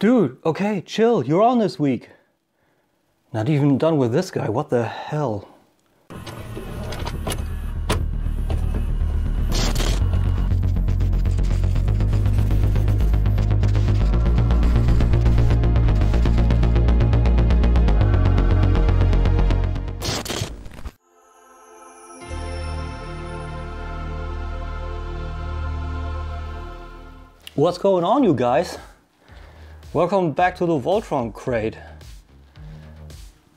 Dude, okay, chill, you're on this week. Not even done with this guy, what the hell? What's going on, you guys? Welcome back to the Voltron crate.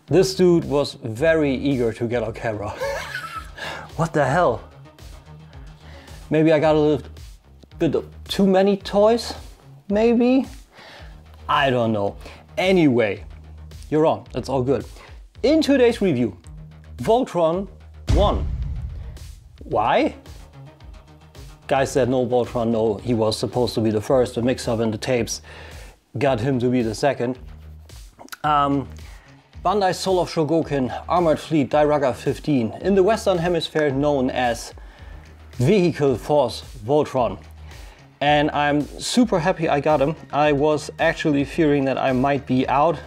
This dude was very eager to get on camera. What the hell? Maybe I got a little bit of too many toys? Maybe? I don't know. Anyway, you're on, it's all good. In today's review, Voltron 1. Why? Guy said no Voltron, no, he was supposed to be the first. The mix-up in the tapes got him to be the second. Bandai Soul of Shogoken Armored Fleet Dairugger 15, in the Western Hemisphere known as Vehicle Force Voltron. And I'm super happy I got him. I was actually fearing that I might be out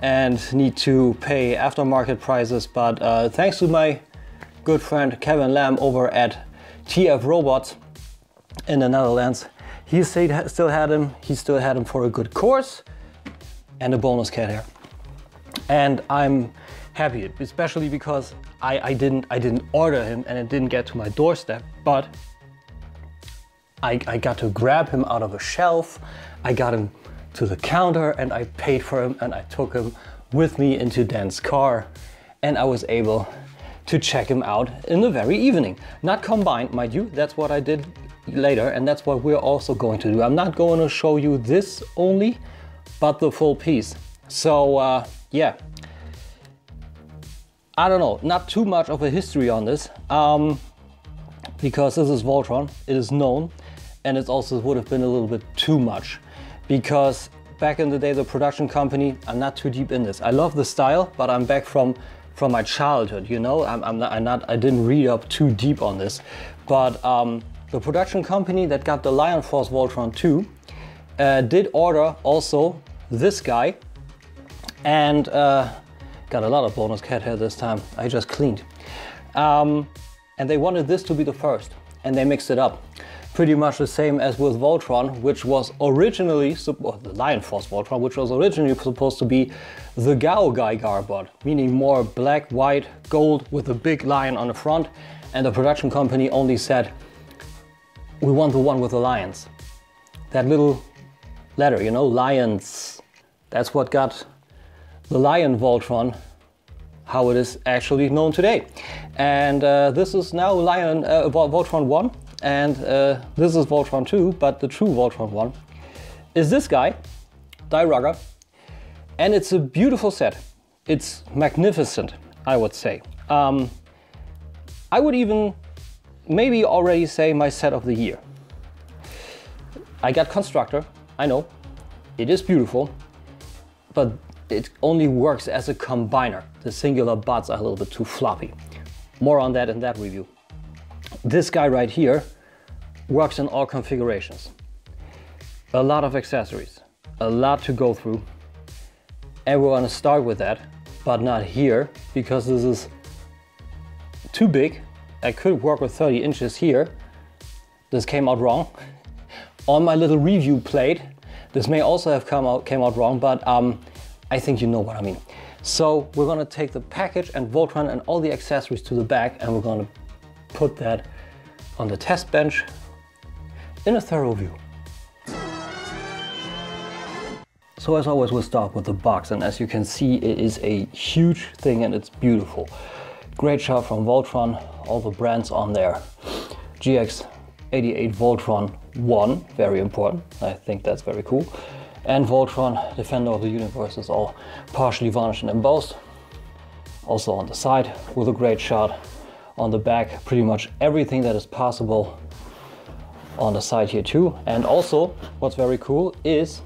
and need to pay aftermarket prices, but thanks to my good friend Kevin Lamb over at TF Robots in the Netherlands, he still had him for a good course and a bonus cat hair. And I'm happy, especially because I didn't order him and it didn't get to my doorstep, but I got to grab him out of a shelf, I got him to the counter and I paid for him and I took him with me into Dan's car and I was able to check him out in the very evening. Not combined, mind you, that's what I did later and that's what we're also going to do. I'm not going to show you this only, but the full piece. So yeah, I don't know, not too much of a history on this, because this is Voltron, it is known, and it also would have been a little bit too much, because back in the day, the production company, I'm not too deep in this. I love the style, but I'm back from my childhood, you know. I didn't read up too deep on this, but the production company that got the Lion Force Voltron 2 did order also this guy, and got a lot of bonus cat hair this time. I just cleaned, and they wanted this to be the first, and they mixed it up. Pretty much the same as with Voltron, which was originally, the Lion Force Voltron, which was originally supposed to be the Kairugger bot, meaning more black, white, gold with a big lion on the front. And the production company only said, we want the one with the lions. That little letter, you know, lions. That's what got the Lion Voltron how it is actually known today. And this is now Voltron 1. And this is Voltron 2, but the true Voltron 1 is this guy, Dairugger, and it's a beautiful set. It's magnificent, I would say. I would even maybe already say my set of the year. I got Constructor, I know, it is beautiful, but it only works as a combiner. The singular bots are a little bit too floppy. More on that in that review. This guy right here works in all configurations. A lot of accessories, a lot to go through. And we're gonna start with that, but not here, because this is too big. I could work with 30 inches here. This came out wrong. On my little review plate, this may also have came out wrong, but I think you know what I mean. So we're gonna take the package and Voltron and all the accessories to the back, and we're gonna put that on the test bench in a thorough view. So as always, we'll start with the box, and as you can see, it is a huge thing and it's beautiful. Great job from Voltron, all the brands on there. GX88 Voltron 1, very important, I think that's very cool. And Voltron, Defender of the Universe, is all partially varnished and embossed. Also on the side with a great shot. On the back, pretty much everything that is possible on the side here too. And also, what's very cool is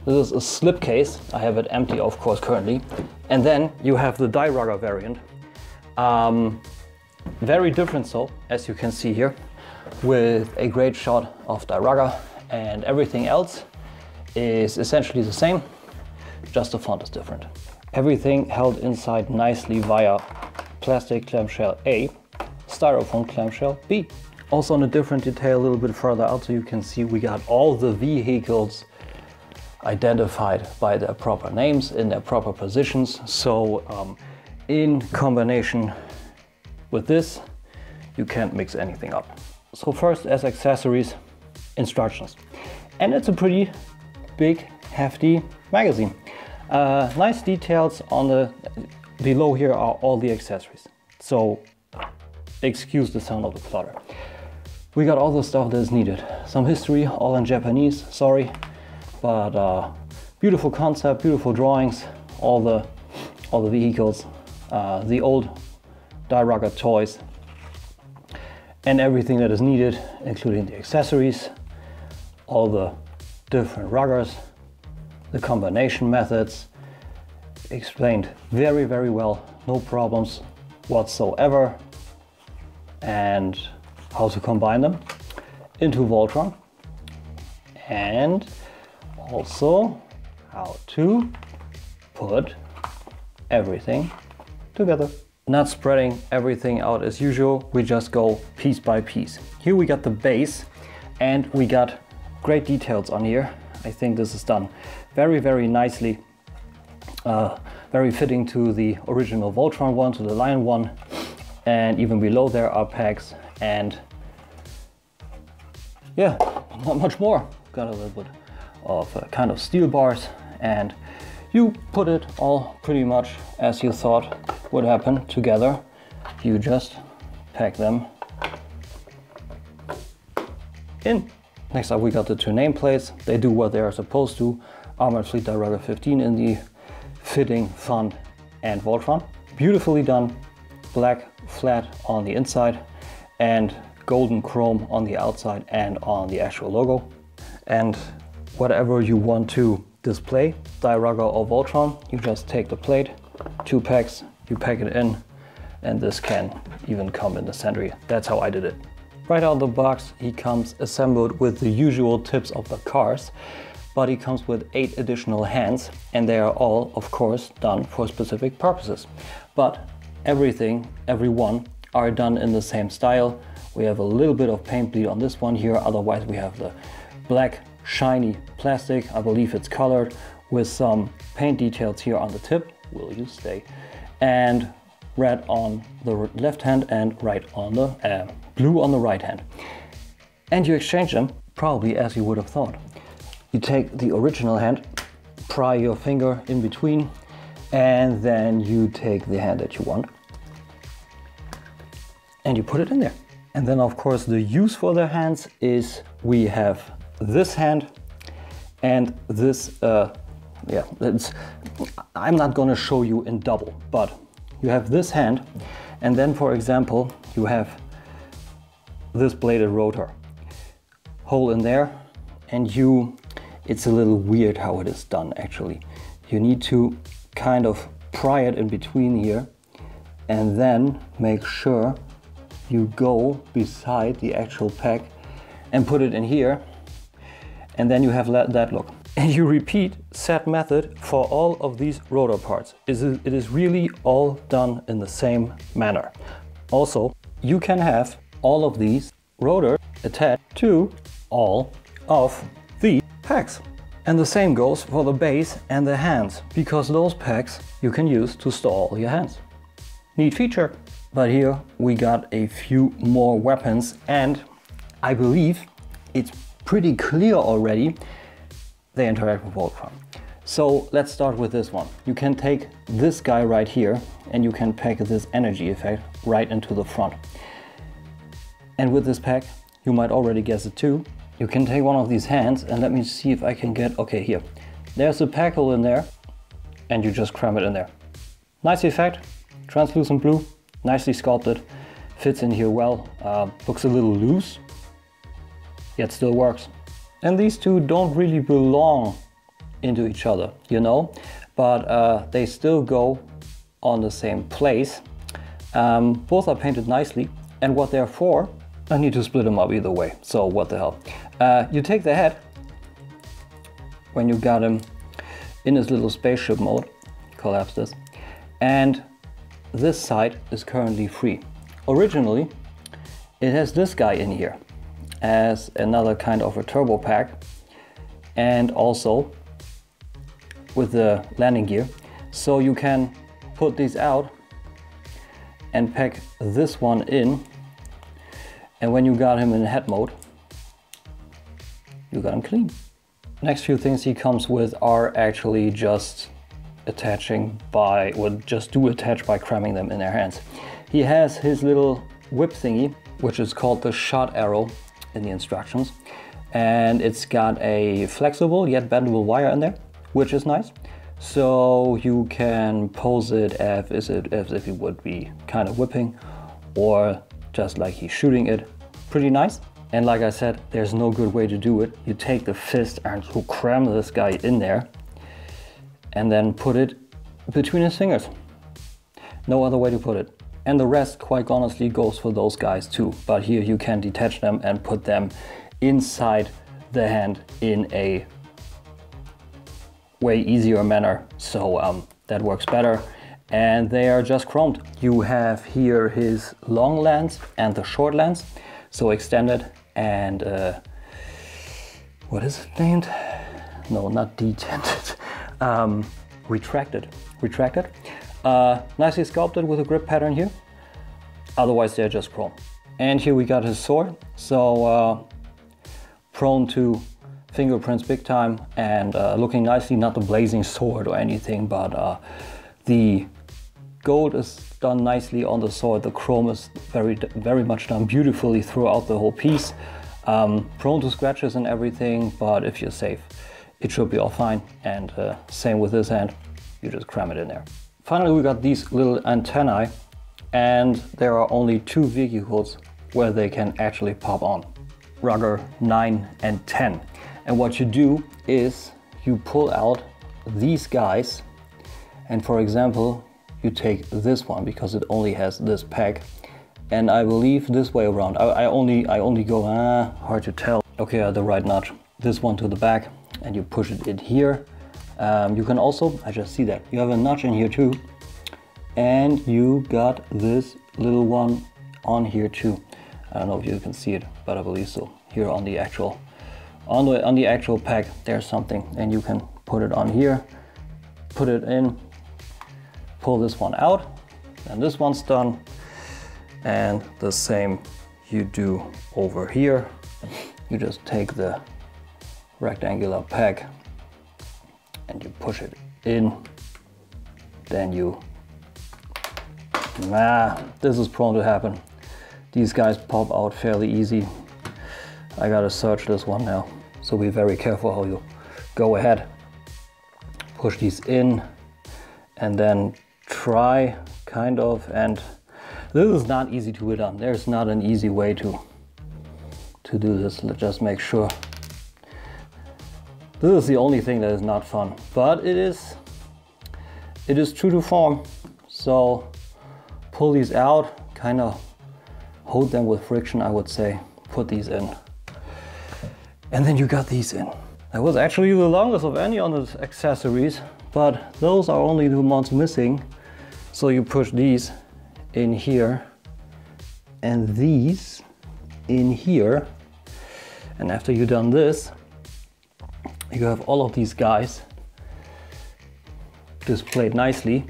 this is a slip case. I have it empty, of course, currently. And then you have the Dairugger variant. Very different, so as you can see here, with a great shot of Dairugger and everything else is essentially the same, just the font is different. Everything held inside nicely via plastic clamshell A, styrofoam clamshell B. Also on a different detail a little bit further out, so you can see we got all the vehicles identified by their proper names in their proper positions. So in combination with this, you can't mix anything up. So first, as accessories, instructions. And it's a pretty big, hefty magazine. Nice details on the below here are all the accessories. So excuse the sound of the clutter. We got all the stuff that is needed. Some history, all in Japanese, sorry. But beautiful concept, beautiful drawings, all the vehicles, the old Dairugger toys, and everything that is needed, including the accessories, all the different ruggers, the combination methods, explained very, very well, no problems whatsoever, and how to combine them into Voltron, and also how to put everything together. Not spreading everything out as usual, we just go piece by piece. Here we got the base and we got great details on here. I think this is done very, very nicely. Very fitting to the original Voltron one, to the Lion one. And even below there are pegs and yeah, not much more. Got a little bit of kind of steel bars, and you put it all pretty much as you thought would happen together. You just pack them in. Next up we got the two nameplates. They do what they are supposed to. Armored Fleet Dairugger XV in the fitting, font, and Voltron. Beautifully done. Black flat on the inside and golden chrome on the outside and on the actual logo. And whatever you want to display, Dairugger or Voltron, you just take the plate, 2 packs, you pack it in, and this can even come in the center here. That's how I did it. Right out of the box, he comes assembled with the usual tips of the cars, but he comes with 8 additional hands, and they are all, of course, done for specific purposes. But everything, every one, are done in the same style. We have a little bit of paint bleed on this one here, otherwise we have the black shiny plastic, I believe it's colored, with some paint details here on the tip, will you stay, and red on the left hand and right on the blue on the right hand. And you exchange them probably as you would have thought. You take the original hand, pry your finger in between, and then you take the hand that you want and you put it in there. And then of course the use for the hands is we have this hand and this, I'm not gonna show you in double, but you have this hand, and then for example you have this bladed rotor, hole in there, and it's a little weird how it is done actually. You need to kind of pry it in between here and then make sure you go beside the actual pack and put it in here, and then you have that look. And you repeat said method for all of these rotor parts. It is really all done in the same manner. Also, you can have all of these rotors attached to all of the packs. And the same goes for the base and the hands, because those packs you can use to store all your hands. Neat feature. But here we got a few more weapons, and I believe it's pretty clear already they interact with Voltron. So let's start with this one. You can take this guy right here and you can pack this energy effect right into the front. And with this pack, you might already guess it too, you can take one of these hands, and let me see if I can get, okay, here. There's a pack hole in there and you just cram it in there. Nice effect, translucent blue. Nicely sculpted, fits in here well, looks a little loose, yet still works. And these two don't really belong into each other, you know, but they still go on the same place. Both are painted nicely, and what they're for, I need to split them up either way, so what the hell. You take the head, when you got him in his little spaceship mode. Collapse this. And this side is currently free. Originally, it has this guy in here as another kind of a turbo pack, and also with the landing gear. So you can put these out and pack this one in, and when you got him in head mode, you got him clean. Next few things he comes with are actually just attaching by, well, just do attach by cramming them in their hands. He has his little whip thingy, which is called the shot arrow in the instructions, and it's got a flexible yet bendable wire in there, which is nice. So you can pose it as if you would be kind of whipping, or just like he's shooting it. Pretty nice. And like I said, there's no good way to do it. You take the fist and you cram this guy in there and then put it between his fingers. No other way to put it. And the rest, quite honestly, goes for those guys too. But here you can detach them and put them inside the hand in a way easier manner. So that works better. And they are just chromed. You have here his long lance and the short lance. So extended and what is it named? No, not detented. Retracted. Nicely sculpted with a grip pattern here. Otherwise they're just chrome. And here we got his sword. So prone to fingerprints big time, and looking nicely, not the blazing sword or anything, but the gold is done nicely on the sword. The chrome is very much done beautifully throughout the whole piece. Prone to scratches and everything, but if you're safe, it should be all fine. And same with this hand, you just cram it in there. Finally, we got these little antennae, and there are only 2 vehicles where they can actually pop on. Rugger 9 and 10. And what you do is you pull out these guys, and for example, you take this one because it only has this pack, and I believe this way around. I only go, hard to tell. Okay, the right notch. This one to the back, and you push it in here. You can also, I just see that, you have a notch in here too, and you got this little one on here too. I don't know if you can see it, but I believe so. Here on the actual pack, there's something, and you can put it on here, put it in, pull this one out, and this one's done. And the same you do over here. You just take the rectangular pack and you push it in. Then you, this is prone to happen. These guys pop out fairly easy. I gotta search this one now, so be very careful how you go ahead. Push these in and then try kind of, and this is not easy to be done. There's not an easy way to do this. Let's just make sure. This is the only thing that is not fun, but it is true to form. So pull these out, kind of hold them with friction, I would say. Put these in, and then you got these in. That was actually the longest of any on the accessories, but those are only the ones missing. So you push these in here and these in here, and after you've done this, you have all of these guys displayed nicely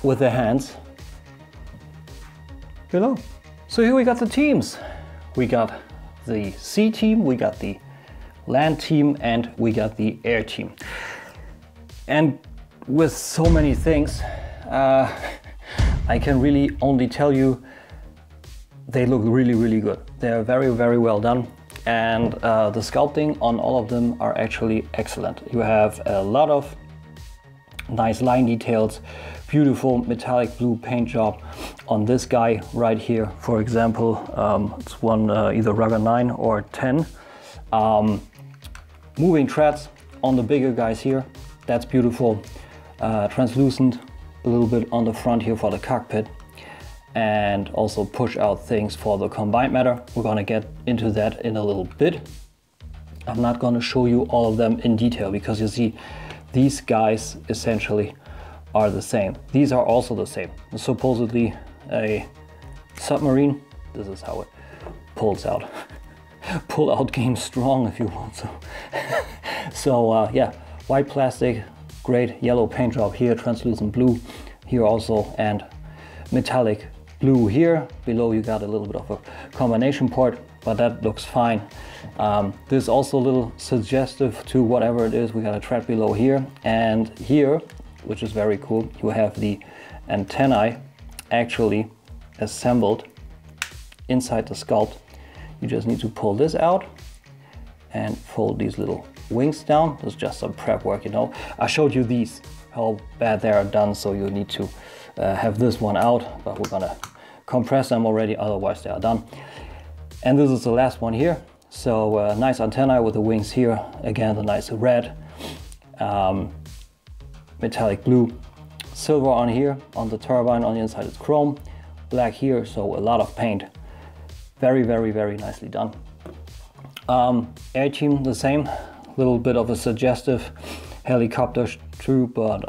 with their hands below. So here we got the teams. We got the sea team, we got the land team, and we got the air team. And with so many things, I can really only tell you they look really, really good. They're very, very well done. And the sculpting on all of them are actually excellent. You have a lot of nice line details, beautiful metallic blue paint job on this guy right here. For example, it's one either Rugger 9 or 10. Moving treads on the bigger guys here. That's beautiful. Translucent a little bit on the front here for the cockpit, and also push out things for the combined matter. We're gonna get into that in a little bit. I'm not going to show you all of them in detail because you see these guys essentially are the same. These are also the same. Supposedly a submarine. This is how it pulls out. Pull out game strong if you want to. So yeah, white plastic, great yellow paint job here, translucent blue here also, and metallic blue here. Below you got a little bit of a combination port, but that looks fine. This is also a little suggestive to whatever it is. We got a thread below here, and here, which is very cool, you have the antennae actually assembled inside the sculpt. You just need to pull this out and fold these little wings down. It's just some prep work, you know. I showed you these, how bad they are done, so you need to have this one out, but we're gonna compress them already, otherwise they are done. And this is the last one here. So nice antennae with the wings here. Again, the nice red, metallic blue, silver on here, on the turbine, on the inside it's chrome, black here, so a lot of paint. Very, very, very nicely done. Air team, the same, little bit of a suggestive helicopter too, but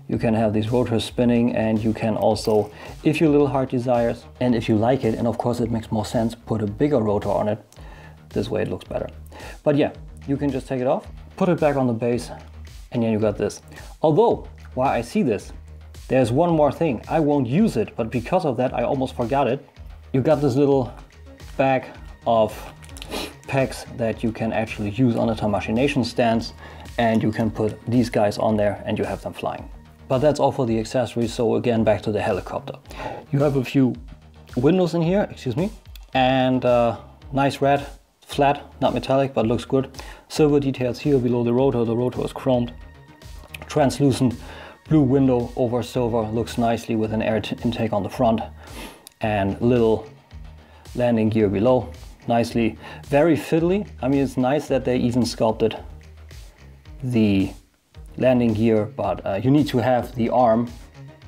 you can have these rotors spinning, and you can also, if your little heart desires, and if you like it, and of course it makes more sense, put a bigger rotor on it. This way it looks better. But yeah, you can just take it off, put it back on the base, and then you got this. Although, while I see this, there's one more thing. I won't use it, but because of that I almost forgot it. You got this little bag of packs that you can actually use on a machination stands, and you can put these guys on there and you have them flying. But that's all for the accessories. So again, back to the helicopter. You have a few windows in here, excuse me, and nice red, flat, not metallic, but looks good. Silver details here below the rotor is chromed. Translucent blue window over silver, looks nicely with an air intake on the front, and little landing gear below, nicely, very fiddly. I mean, it's nice that they even sculpted the landing gear, but you need to have the arm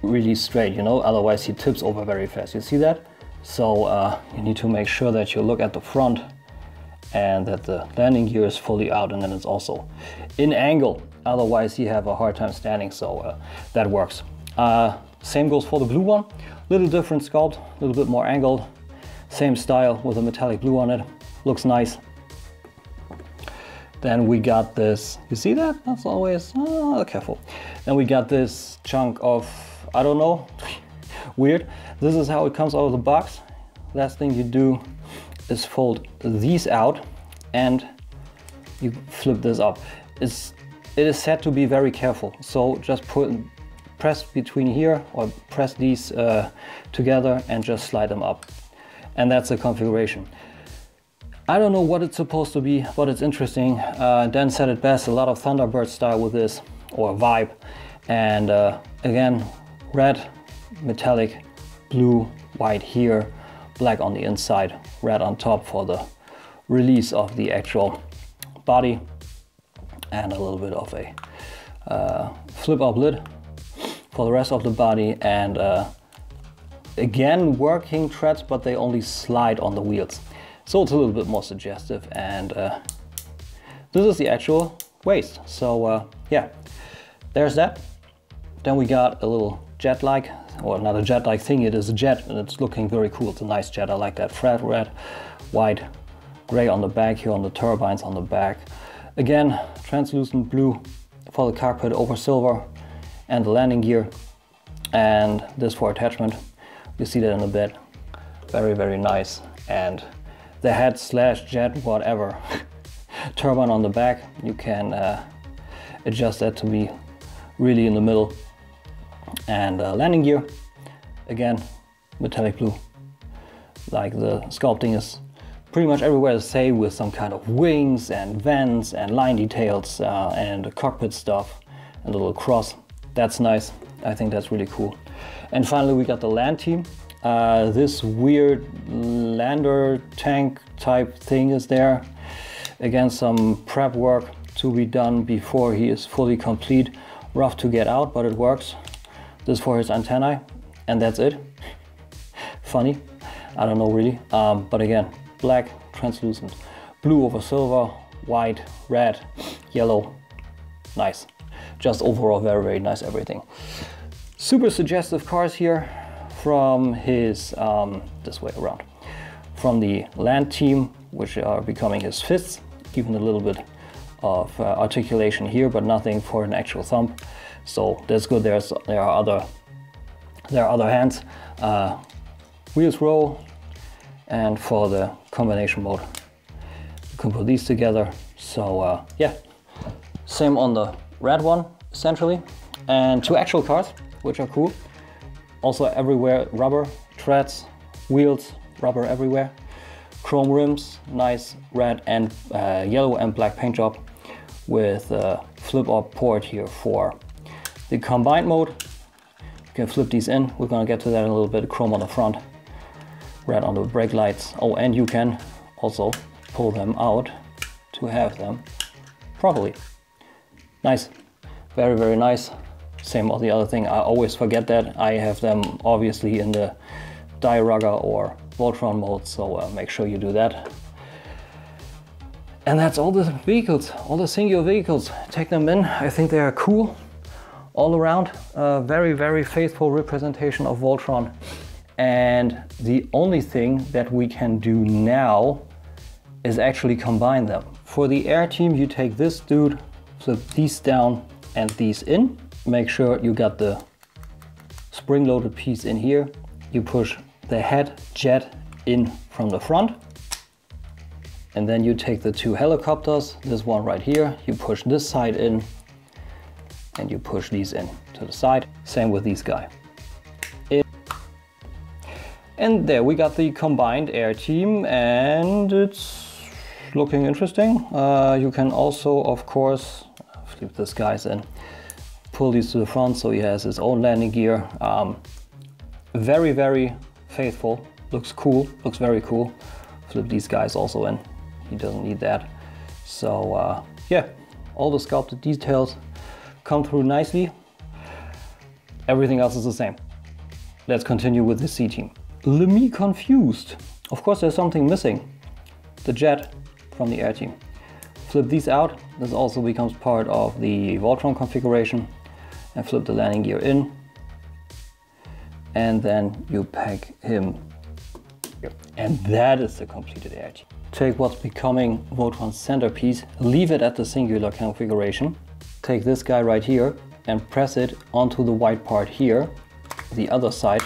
really straight, you know, otherwise he tips over very fast. You see that? So you need to make sure that you look at the front and that the landing gear is fully out, and then it's also in angle, otherwise you have a hard time standing. So that works. Same goes for the blue one, little different sculpt, a little bit more angled. Same style with a metallic blue on it, looks nice. Then we got this, you see that? That's always, careful. Then we got this chunk of, I don't know, weird. This is how it comes out of the box. Last thing you do is fold these out and you flip this up. It is said to be very careful. So just press between here, or press these together and just slide them up. And that's the configuration. I don't know what it's supposed to be, but it's interesting. Dan said it best, a lot of Thunderbird style with this, or vibe. And again, red, metallic, blue, white here, black on the inside, red on top for the release of the actual body, and a little bit of a flip up lid for the rest of the body. And again, working treads, but they only slide on the wheels. So it's a little bit more suggestive, and this is the actual waist. So yeah, there's that. Then we got a little jet-like, or not a jet-like thing, it is a jet, and it's looking very cool. It's a nice jet, I like that. Flat red, white, gray on the back here on the turbines on the back. Again, translucent blue for the cockpit over silver, and the landing gear, and this for attachment. You see that in the bed. Very, very nice. And the head slash jet, whatever, turbine on the back, you can adjust that to be really in the middle. And landing gear, again, metallic blue. Like the sculpting is pretty much everywhere the same, with some kind of wings and vents and line details and cockpit stuff and a little cross. That's nice. I think that's really cool. And finally we got the land team. This weird lander tank type thing is there. Again, some prep work to be done before he is fully complete. Rough to get out, but it works. This for his antennae, and that's it. Funny, I don't know really. But again, black, translucent, blue over silver, white, red, yellow. Nice. Just overall very, very nice everything. Super suggestive cars here from his, this way around, from the land team, which are becoming his fists, even a little bit of articulation here, but nothing for an actual thumb. So that's good. There are other hands. Wheels roll, and for the combination mode, you can put these together. So yeah, same on the red one essentially, and 2 actual cars, which are cool. Also everywhere rubber treads, wheels, rubber everywhere. Chrome rims, nice red and yellow and black paint job with a flip-up port here for the combined mode. You can flip these in. We're gonna get to that in a little bit. Chrome on the front, red on the brake lights. Oh, and you can also pull them out to have them properly. Nice, very, very nice. Same on the other thing, I always forget that. I have them obviously in the Dairugger or Voltron mode, so make sure you do that. And that's all the vehicles, all the singular vehicles. Take them in, I think they are cool all around. Very, very faithful representation of Voltron. And the only thing that we can do now is actually combine them. For the air team, you take this dude, flip these down and these in. Make sure you got the spring-loaded piece in here. You push the head jet in from the front. And then you take the 2 helicopters, this one right here, you push this side in and you push these in to the side. Same with these guys. And there we got the combined air team, and it's looking interesting. You can also, of course, flip this guys in, pull these to the front so he has his own landing gear. Very, very faithful, looks cool, looks very cool. Flip these guys also in, he doesn't need that. So yeah, all the sculpted details come through nicely. Everything else is the same. Let's continue with the C team. Me confused. Of course there's something missing. The jet from the air team. Flip these out. This also becomes part of the Voltron configuration. And flip the landing gear in. And then you pack him here. And that is the completed air team. Take what's becoming Voltron's centerpiece, leave it at the singular configuration. Take this guy right here and press it onto the white part here. The other side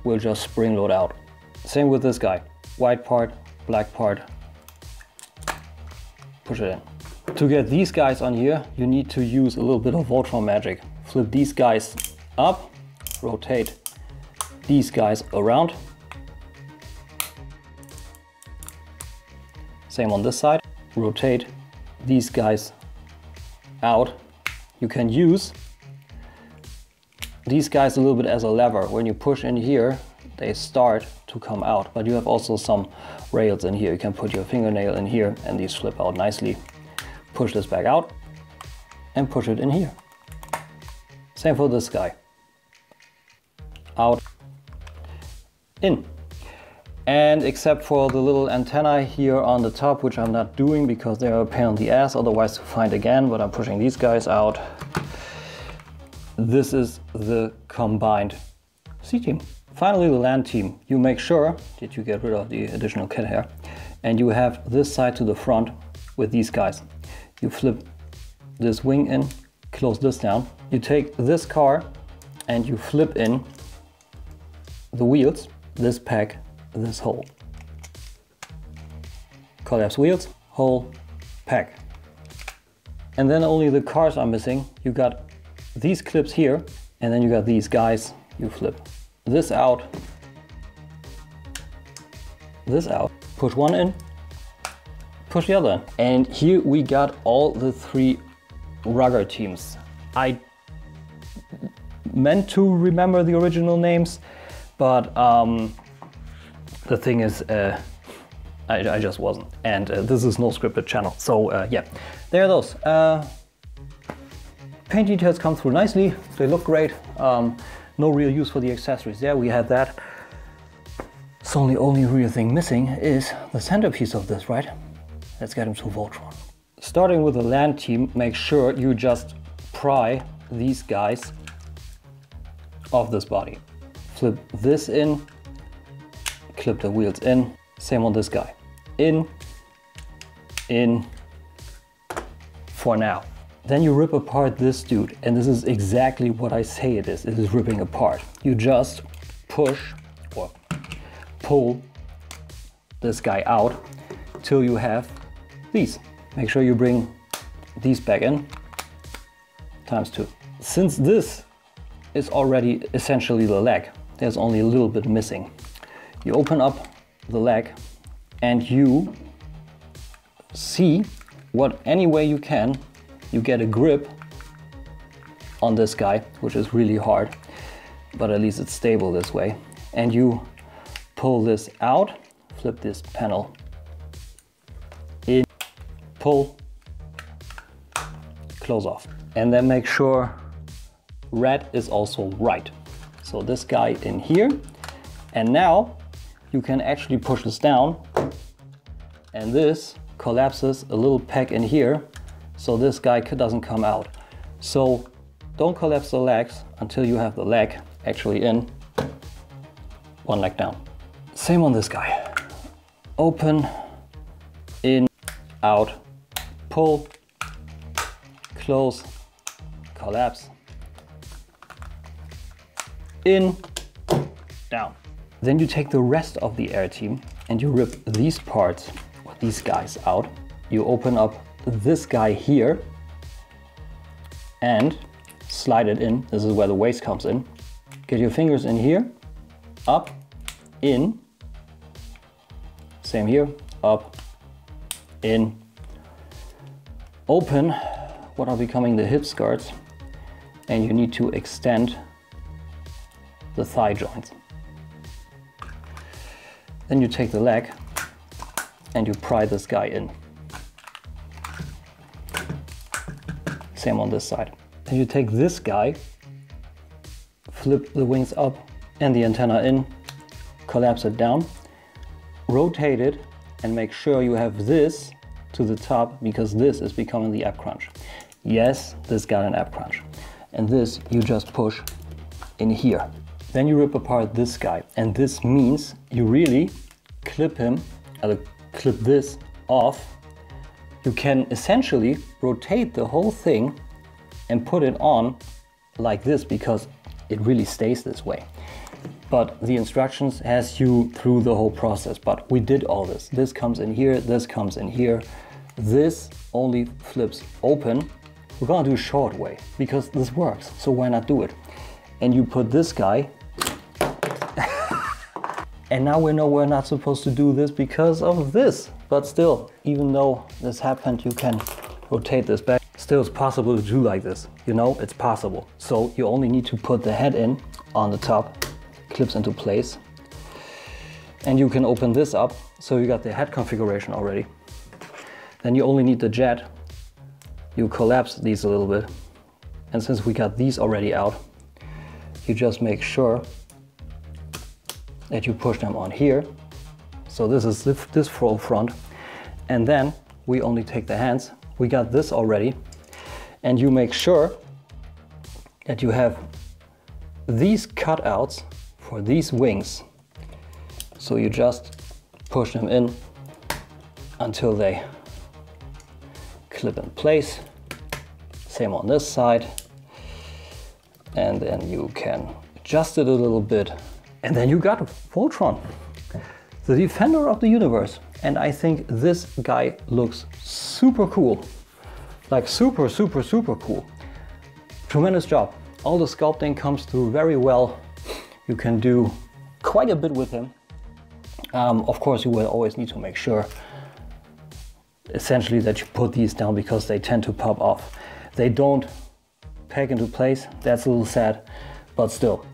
will just spring load out. Same with this guy. White part, black part. Push it in. To get these guys on here, you need to use a little bit of Voltron magic. Flip these guys up, rotate these guys around. Same on this side. Rotate these guys out. You can use these guys a little bit as a lever. When you push in here, they start to come out, but you have also some rails in here. You can put your fingernail in here and these flip out nicely. Push this back out and push it in here. Same for this guy. Out, in. And except for the little antennae here on the top, which I'm not doing because they're a pain in the ass otherwise to find again, but I'm pushing these guys out. This is the combined C team. Finally, the land team. You make sure that you get rid of the additional kit hair, and you have this side to the front with these guys. You flip this wing in, close this down. You take this car and you flip in the wheels, this pack, this hole. Collapse wheels, hole, pack. And then only the cars are missing. You got these clips here, and then you got these guys. You flip this out, push one in, push the other in. And here we got all the 3 Rugger teams. I meant to remember the original names, but the thing is, I just wasn't. And this is no scripted channel. So yeah, there are those. Paint details come through nicely. They look great. No real use for the accessories there. We had that. So the only real thing missing is the centerpiece of this, right? Let's get him to Voltron. Starting with the land team, make sure you just pry these guys off this body. Flip this in, clip the wheels in, same on this guy. In, for now. Then you rip apart this dude, and this is exactly what I say it is. It is ripping apart. You just push or pull this guy out till you have these. Make sure you bring these back in, ×2. Since this is already essentially the leg, there's only a little bit missing. You open up the leg and you see what any way you can, you get a grip on this guy, which is really hard, but at least it's stable this way. And you pull this out, flip this panel in, pull, close off. And then make sure red is also right. So this guy in here. And now you can actually push this down and this collapses a little peg in here, so this guy doesn't come out. So don't collapse the legs until you have the leg actually in, one leg down. Same on this guy. Open, in, out, pull, close, collapse, in, down. Then you take the rest of the air team and you rip these parts, or these guys out. You open up this guy here and slide it in. This is where the waist comes in. Get your fingers in here, up, in, same here, up, in, open what are becoming the hip skirts, and you need to extend the thigh joints. Then you take the leg and you pry this guy in. Same on this side. Then you take this guy, flip the wings up and the antenna in, collapse it down, rotate it, and make sure you have this to the top, because this is becoming the ab crunch. Yes, this got an ab crunch. And this you just push in here. Then you rip apart this guy, and this means you really clip him, clip this off. You can essentially rotate the whole thing and put it on like this, because it really stays this way. But the instructions has you through the whole process, but we did all this. This comes in here, this comes in here. This only flips open. We're gonna do a short way because this works, so why not do it? And you put this guy, and now we know we're not supposed to do this because of this. But still, even though this happened, you can rotate this back. Still, it's possible to do like this. You know, it's possible. So you only need to put the head in on the top, clips into place. And you can open this up, so you got the head configuration already. Then you only need the jet. You collapse these a little bit. And since we got these already out, you just make sure that you push them on here. So this is this full front. And then we only take the hands. We got this already. And you make sure that you have these cutouts for these wings. So you just push them in until they clip in place. Same on this side. And then you can adjust it a little bit. And then you got Voltron, the defender of the universe. And I think this guy looks super cool. Like super, super, super cool. Tremendous job. All the sculpting comes through very well. You can do quite a bit with him. Of course, you will always need to make sure essentially that you put these down, because they tend to pop off. They don't peg into place. That's a little sad, but still.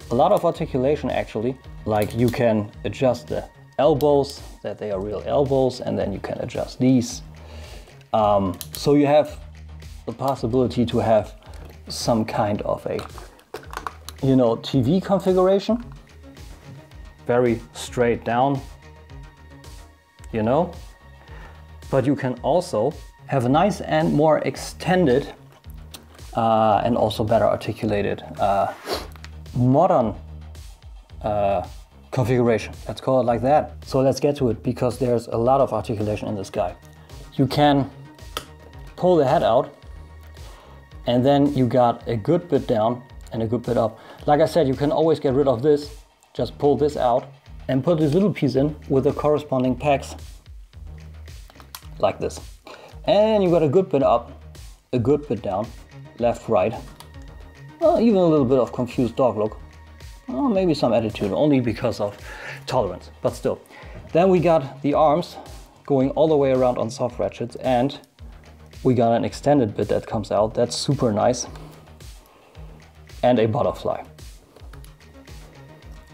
A lot of articulation actually, like you can adjust the elbows, that they are real elbows, and then you can adjust these. So you have the possibility to have some kind of a, you know, TV configuration. Very straight down, you know, but you can also have a nice and more extended and also better articulated modern configuration. Let's call it like that. So let's get to it, because there's a lot of articulation in this guy. You can pull the head out, and then you got a good bit down and a good bit up. Like I said, you can always get rid of this. Just pull this out and put this little piece in with the corresponding pegs, like this. And you got a good bit up, a good bit down, left, right. Well, even a little bit of confused dog look. Well, maybe some attitude, only because of tolerance, but still. Then we got the arms going all the way around on soft ratchets, and we got an extended bit that comes out. That's super nice. And a butterfly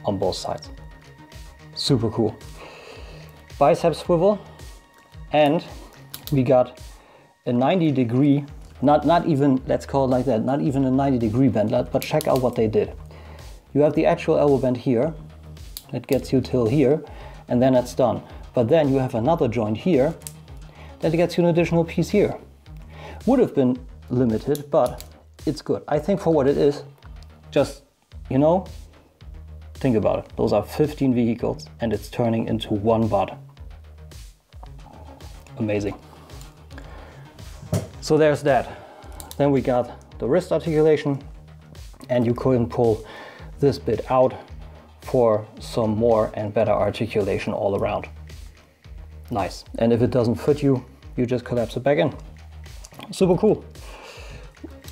on both sides. Super cool. Bicep swivel, and we got a 90-degree, not even, let's call it like that, not even a 90-degree bend, but check out what they did. You have the actual elbow bend here, that gets you till here, and then it's done. But then you have another joint here, that gets you an additional piece here. Would have been limited, but it's good. I think for what it is, just, you know, think about it. Those are 15 vehicles, and it's turning into one bud. Amazing. So there's that. Then we got the wrist articulation, and you can pull this bit out for some more and better articulation all around. Nice. And if it doesn't fit you, you just collapse it back in. Super cool.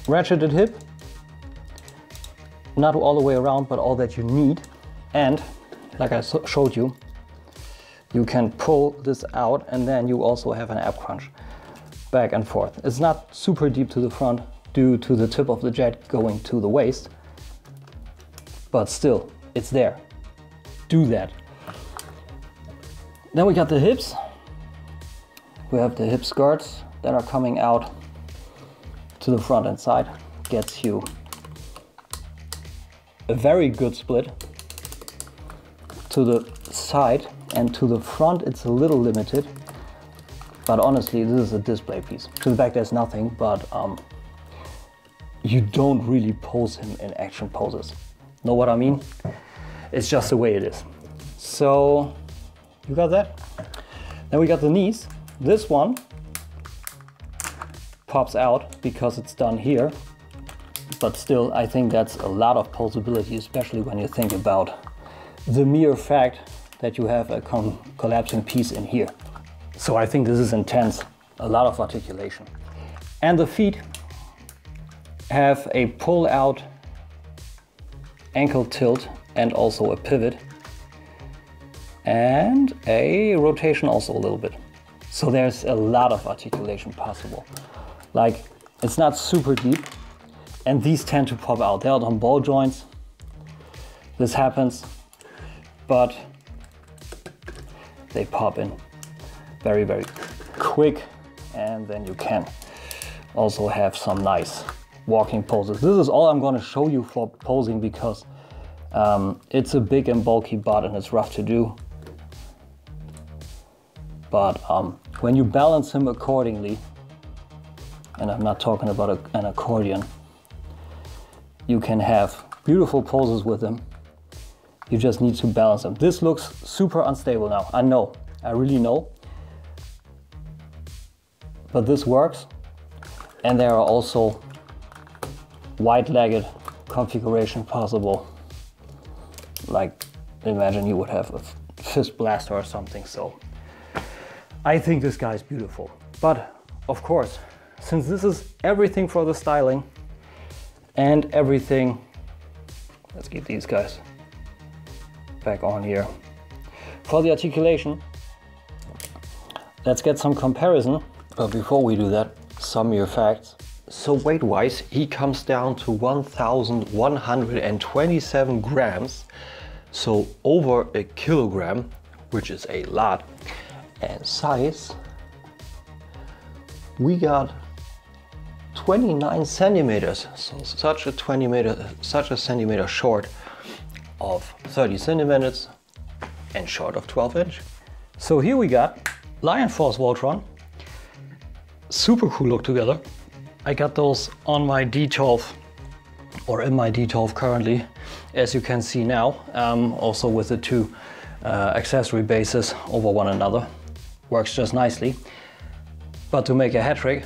Ratcheted hip, not all the way around, but all that you need. And like I showed you, you can pull this out, and then you also have an ab crunch back and forth. It's not super deep to the front due to the tip of the jet going to the waist, but still, it's there. Do that. Then we got the hips. We have the hip skirts that are coming out to the front and side. Gets you a very good split. To the side and to the front, it's a little limited, but honestly, this is a display piece. To the back, there's nothing, but you don't really pose him in action poses. Know what I mean? It's just the way it is. So you got that. Then we got the knees. This one pops out because it's done here, but still, I think that's a lot of posability, especially when you think about the mere fact that you have a collapsing piece in here. So I think this is intense, a lot of articulation. And the feet have a pull out ankle tilt and also a pivot and a rotation also a little bit. So there's a lot of articulation possible. Like, it's not super deep, and these tend to pop out. They're on ball joints. This happens, but they pop in very, very quick, and then you can also have some nice walking poses. This is all I'm going to show you for posing, because it's a big and bulky butt and it's rough to do. But when you balance him accordingly, and I'm not talking about an accordion, you can have beautiful poses with him. You just need to balance them. This looks super unstable now. I know, I really know. But this works. And there are also wide-legged configuration possible. Like, imagine you would have a fist blaster or something. So I think this guy is beautiful. But of course, since this is everything for the styling and everything, let's get these guys back on here. For the articulation, let's get some comparison. But before we do that, some mere facts. So weight-wise, he comes down to 1,127 grams. So over a kilogram, which is a lot. And size, we got 29 centimeters. So such a centimeter short of 30 centimeters and short of 12 inch. So here we got Lion Force Voltron. super cool look together. I got those on my D12, or in my D12 currently, as you can see now, also with the two accessory bases over one another. Works just nicely. But to make a hat trick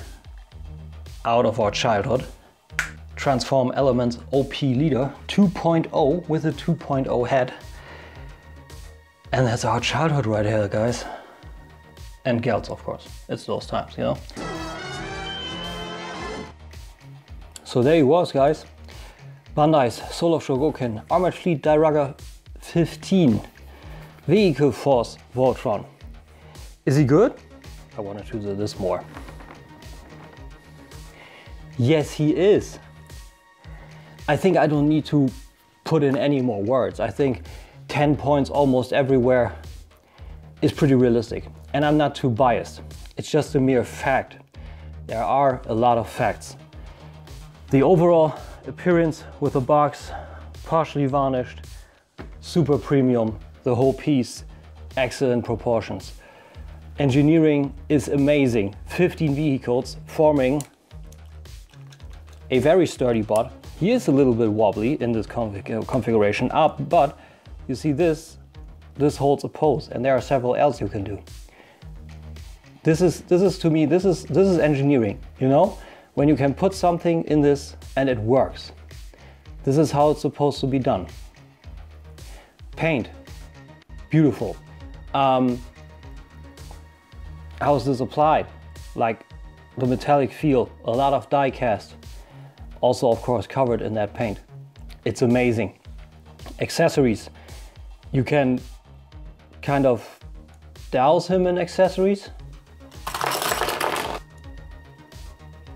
out of our childhood, transform element OP leader 2.0 with a 2.0 head. And that's our childhood right here, guys. And gals, of course. It's those times, you know. So there he was, guys. Bandai's Soul of Shogoken Armored Fleet Dairugger 15 Vehicle Force Voltron. Is he good? I wanted to do this more. Yes, he is. I think I don't need to put in any more words. I think 10 points almost everywhere is pretty realistic. And I'm not too biased. It's just a mere fact. There are a lot of facts. The overall appearance with the box, partially varnished, super premium, the whole piece, excellent proportions. Engineering is amazing. 15 vehicles forming a very sturdy bot. He is a little bit wobbly in this configuration, but you see this holds a pose, and there are several else you can do. This is to me, this is engineering, you know? When you can put something in this and it works. This is how it's supposed to be done. Paint, beautiful. How is this applied? Like the metallic feel, a lot of die cast. Also, of course, covered in that paint. It's amazing. Accessories. You can kind of douse him in accessories.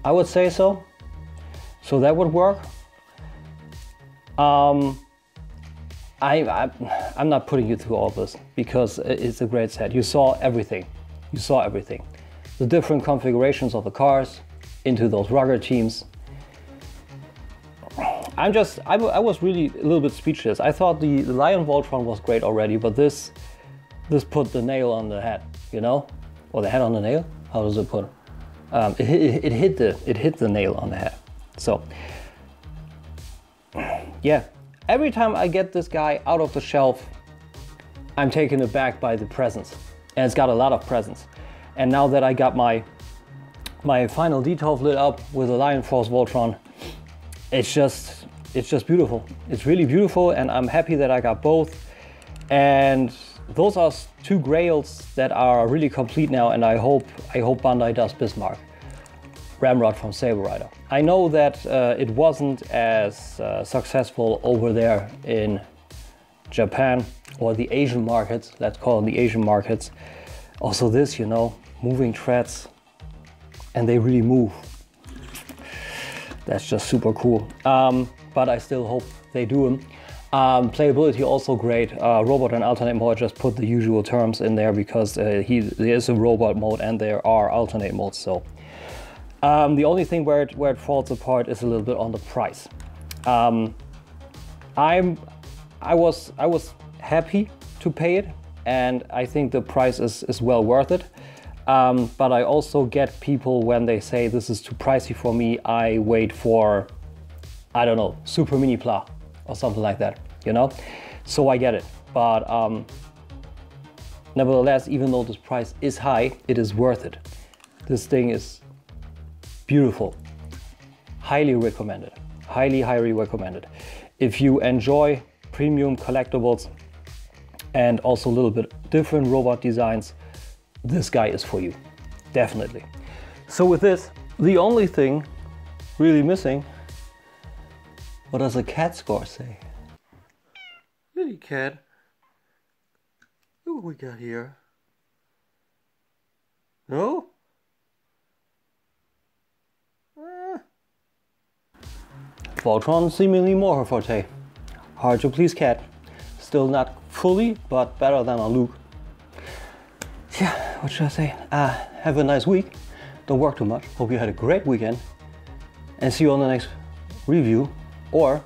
I would say so. So that would work. I'm not putting you through all this because it's a great set. You saw everything. You saw everything. The different configurations of the cars into those rugger teams. I was really a little bit speechless. I thought the Lion Voltron was great already, but this put the nail on the head, you know? Or the head on the nail? How does it put it? It hit the nail on the head. So yeah, every time I get this guy out of the shelf, I'm taken aback by the presence, and it's got a lot of presence. And now that I got my final D12 lit up with a Lion Force Voltron, it's just beautiful. It's really beautiful, and I'm happy that I got both. And those are two grails that are really complete now, and I hope Bandai does Bismarck. Ramrod from Saber Rider. I know that it wasn't as successful over there in Japan or the Asian markets, let's call them the Asian markets. Also this, you know, moving treads, and they really move. That's just super cool. But I still hope they do them. Playability also great. Robot and alternate mode, I just put the usual terms in there because there is a robot mode and there are alternate modes. So the only thing where it falls apart is a little bit on the price. I was happy to pay it, and I think the price is well worth it. But I also get people when they say this is too pricey for me. I wait for, I don't know, Super Mini Pla or something like that, you know? So I get it. But nevertheless, even though this price is high, it is worth it. This thing is beautiful. Highly recommended. Highly, highly recommended. If you enjoy premium collectibles and also a little bit different robot designs, this guy is for you. Definitely. So with this, the only thing really missing, what does a Catscore say? Little cat. Look what we got here. No? Voltron seemingly more her forte. Hard to please cat. Still not fully, but better than a Luke. Yeah, what should I say? Have a nice week. Don't work too much. Hope you had a great weekend. And see you on the next review or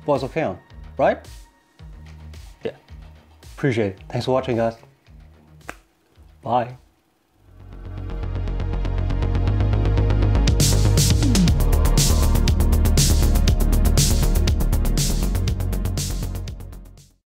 Voice of Chaos, right? Yeah. Appreciate it. Thanks for watching, guys. Bye.